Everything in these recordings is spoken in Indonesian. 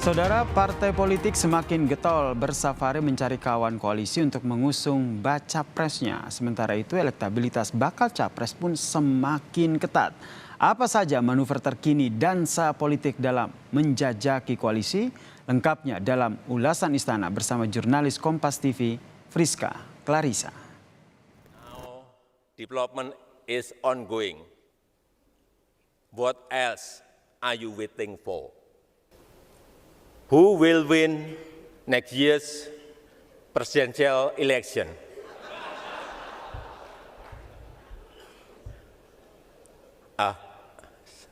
Saudara, partai politik semakin getol bersafari mencari kawan koalisi untuk mengusung baca presnya. Sementara itu elektabilitas bakal capres pun semakin ketat. Apa saja manuver terkini dansa politik dalam menjajaki koalisi? Lengkapnya dalam ulasan Istana bersama jurnalis Kompas TV, Friska Clarissa. Now, development is ongoing. What else are you waiting for? Who will win next year's presidential election?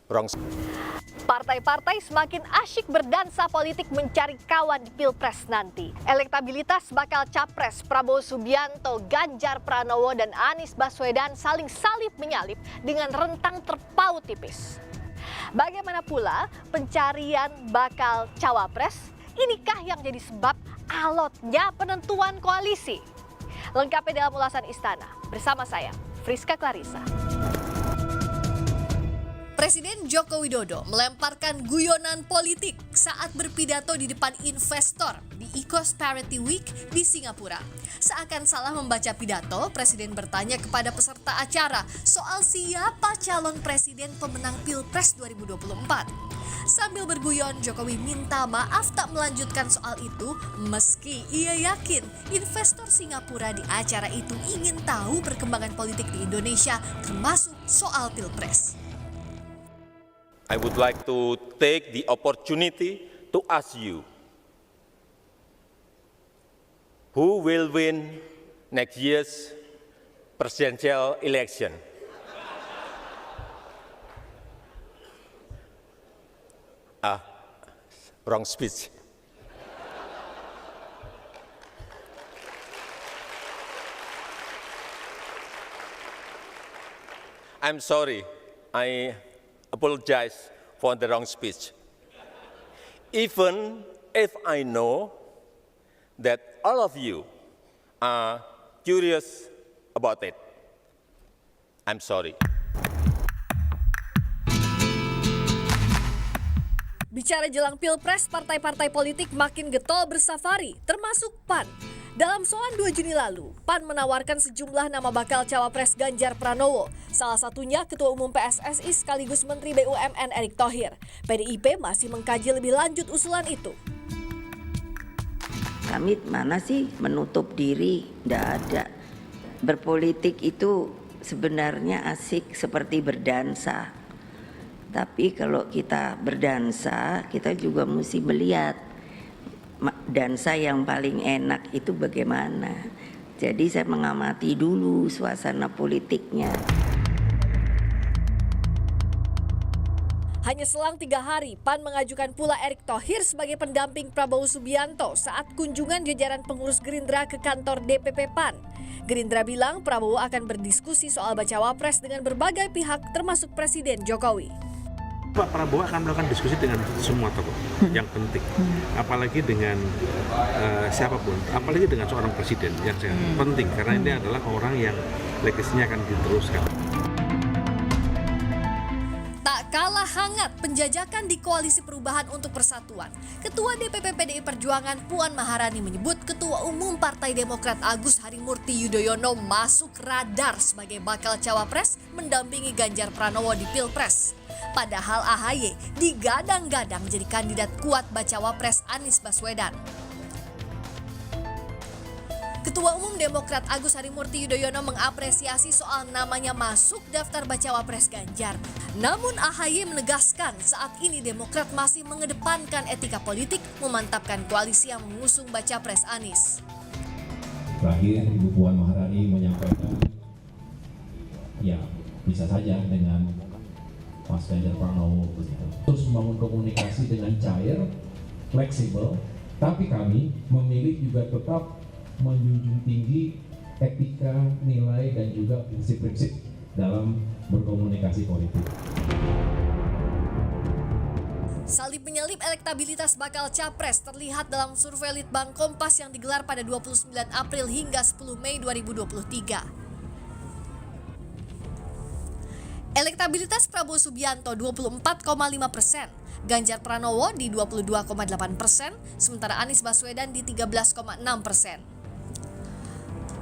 Wrong. Partai-partai semakin asyik berdansa politik mencari kawan di Pilpres nanti. Elektabilitas bakal capres Prabowo Subianto, Ganjar Pranowo, dan Anies Baswedan saling salip-menyalip dengan rentang terpaut tipis. Bagaimana pula pencarian bakal cawapres? Inikah yang jadi sebab alotnya penentuan koalisi? Lengkapnya dalam ulasan Istana bersama saya, Friska Clarissa. Presiden Joko Widodo melemparkan guyonan politik saat berpidato di depan investor di Ecosperity Week di Singapura. Seakan salah membaca pidato, Presiden bertanya kepada peserta acara soal siapa calon presiden pemenang Pilpres 2024. Sambil berguyon, Jokowi minta maaf tak melanjutkan soal itu meski ia yakin investor Singapura di acara itu ingin tahu perkembangan politik di Indonesia termasuk soal Pilpres. I would like to take the opportunity to ask you, who will win next year's presidential election? Wrong speech. I'm sorry, I apologize for the wrong speech. Even if I know that all of you are curious about it, I'm sorry. Bicara jelang Pilpres, partai-partai politik makin getol bersafari, termasuk PAN. Dalam soal 2 Juni lalu, PAN menawarkan sejumlah nama bakal cawapres Ganjar Pranowo. Salah satunya Ketua Umum PSSI sekaligus Menteri BUMN Erick Thohir. PDIP masih mengkaji lebih lanjut usulan itu. Kami mana sih menutup diri? Tidak ada. Berpolitik itu sebenarnya asik seperti berdansa. Tapi kalau kita berdansa, kita juga mesti melihat dansa yang paling enak itu bagaimana. Jadi saya mengamati dulu suasana politiknya. Hanya selang 3 hari, PAN mengajukan pula Erick Thohir sebagai pendamping Prabowo Subianto saat kunjungan jajaran pengurus Gerindra ke kantor DPP PAN. Gerindra bilang Prabowo akan berdiskusi soal bacawa pres dengan berbagai pihak termasuk Presiden Jokowi. Pak Prabowo akan melakukan diskusi dengan semua tokoh yang penting, apalagi dengan siapapun, apalagi dengan seorang presiden yang penting karena ini adalah orang yang legasinya akan diteruskan. Tak kalah hangat penjajakan di Koalisi Perubahan untuk Persatuan. Ketua DPP PDI Perjuangan Puan Maharani menyebut Ketua Umum Partai Demokrat Agus Harimurti Yudhoyono masuk radar sebagai bakal cawapres mendampingi Ganjar Pranowo di Pilpres. Padahal AHY digadang-gadang jadi kandidat kuat bacawa pres Anies Baswedan. Ketua Umum Demokrat Agus Harimurti Yudhoyono mengapresiasi soal namanya masuk daftar bacawa pres Ganjar. Namun AHY menegaskan saat ini Demokrat masih mengedepankan etika politik memantapkan koalisi yang mengusung baca pres Anies. Terakhir Ibu Puan Maharani menyampaikan, ya bisa saja dengan Mas Ganjar Pranowo terus membangun komunikasi dengan cair, fleksibel, tapi kami memilih juga tetap menjunjung tinggi etika, nilai dan juga prinsip-prinsip dalam berkomunikasi politik. Salib menyalip elektabilitas bakal capres terlihat dalam survei Litbang Kompas yang digelar pada 29 April hingga 10 Mei 2023. Elektabilitas Prabowo Subianto 24,5%, Ganjar Pranowo di 22,8%, sementara Anies Baswedan di 13,6%.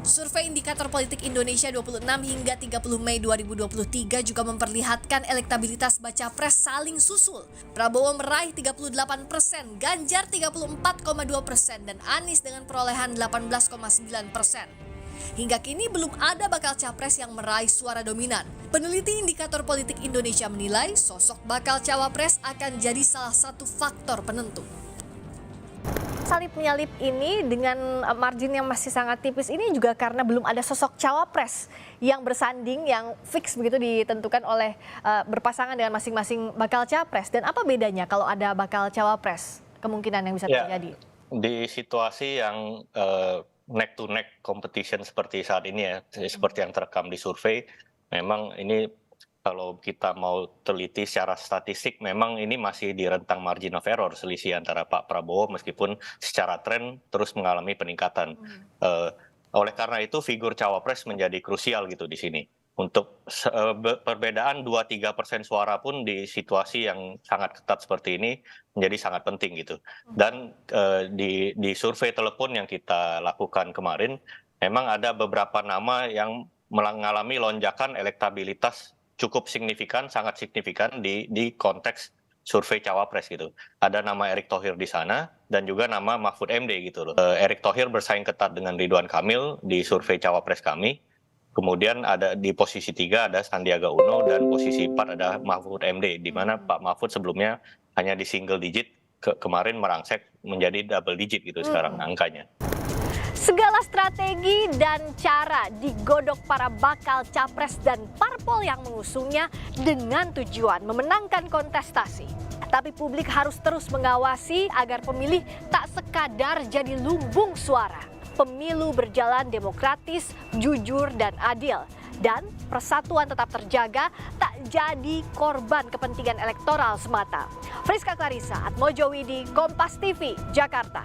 Survei Indikator Politik Indonesia 26 hingga 30 Mei 2023 juga memperlihatkan elektabilitas baca pres saling susul. Prabowo meraih 38%, Ganjar 34,2%, dan Anies dengan perolehan 18,9%. Hingga kini belum ada bakal capres yang meraih suara dominan. Peneliti Indikator Politik Indonesia menilai sosok bakal cawapres akan jadi salah satu faktor penentu. Salip-menyalip ini dengan margin yang masih sangat tipis ini juga karena belum ada sosok cawapres yang bersanding, yang fix begitu ditentukan oleh berpasangan dengan masing-masing bakal capres. Dan apa bedanya kalau ada bakal cawapres, kemungkinan yang bisa terjadi? Di situasi yang neck to neck competition seperti saat ini ya, seperti yang terekam di survei, memang ini kalau kita mau teliti secara statistik, memang ini masih di rentang margin of error selisih antara Pak Prabowo meskipun secara tren terus mengalami peningkatan. Oleh karena itu figur cawapres menjadi krusial gitu di sini. Untuk perbedaan 2-3% suara pun di situasi yang sangat ketat seperti ini menjadi sangat penting gitu. Dan di survei telepon yang kita lakukan kemarin, memang ada beberapa nama yang mengalami lonjakan elektabilitas cukup signifikan, sangat signifikan di konteks survei cawapres gitu. Ada nama Erick Thohir di sana dan juga nama Mahfud MD gitu loh. Erick Thohir bersaing ketat dengan Ridwan Kamil di survei cawapres kami. Kemudian ada di posisi 3 ada Sandiaga Uno dan posisi 4 ada Mahfud MD, di mana Pak Mahfud sebelumnya hanya di single digit, kemarin merangsek menjadi double digit gitu sekarang angkanya. Segala strategi dan cara digodok para bakal capres dan parpol yang mengusungnya dengan tujuan memenangkan kontestasi. Tapi publik harus terus mengawasi agar pemilih tak sekadar jadi lumbung suara. Pemilu berjalan demokratis, jujur, dan adil. Dan persatuan tetap terjaga, tak jadi korban kepentingan elektoral semata. Friska Clarissa, Atmojowidi, Kompas TV, Jakarta.